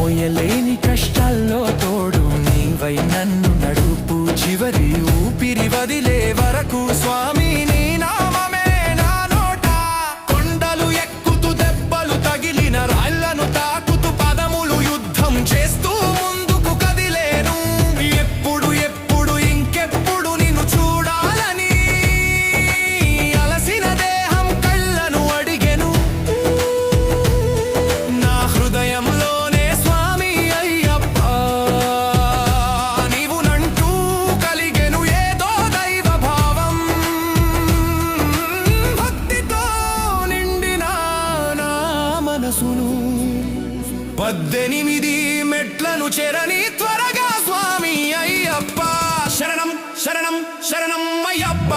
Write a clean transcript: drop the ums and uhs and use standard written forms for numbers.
మోయలేని కష్టాల్లో తోడు నీవై నన్ను నడుపు చివరి ఊపిరి వదిలే వరకు స్వామి నీ నామమే నా నోట కొండలు ఎక్కుతూ దెబ్బలు తగిలిన రాళ్లను తాకుతూ పదములు యుద్ధం చేస్తూ ముందుకు కదిలేను ఎప్పుడు ఎప్పుడు ఇంకెప్పుడు నిన్ను చూడాలని అలసిన దేహం కళ్ళను అడిగెను నా హృదయంలోనే స్వామి అయ్యప్ప నీవు నంటూ కలిగెను ఏదో దైవ భావం భక్తితో నిండిన నా మనసును 18 మెట్లను చెరని త్వరగా స్వామి అయ్యప్ప శరణం శరణం శరణం అయ్యప్ప